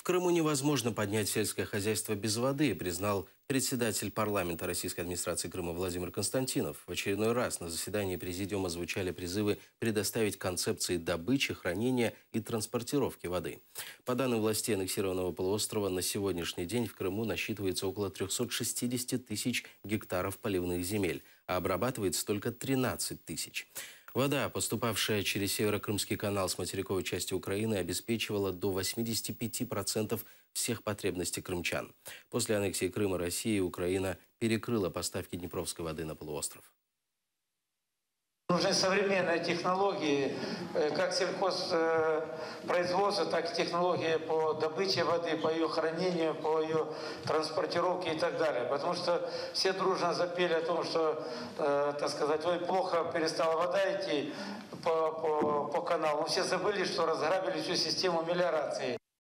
Крыму невозможно поднять сельское хозяйство без воды, признал председатель парламента Российской администрации Крыма Владимир Константинов. В очередной раз на заседании президиума звучали призывы предоставить концепции добычи, хранения и транспортировки воды. По данным властей аннексированного полуострова, на сегодняшний день в Крыму насчитывается около 360 тысяч гектаров поливных земель, а обрабатывается только 13 тысяч. Вода, поступавшая через Северо-Крымский канал с материковой части Украины, обеспечивала до 85% всех потребностей крымчан. После аннексии Крыма Россия и Украина перекрыла поставки днепровской воды на полуостров. Нужны современные технологии, как сельхозпроизводства, так и технологии по добыче воды, по ее хранению, по ее транспортировке и так далее. Потому что все дружно запели о том, что, так сказать, ой, плохо перестала вода идти по каналу. Но все забыли, что разграбили всю систему мелиорации.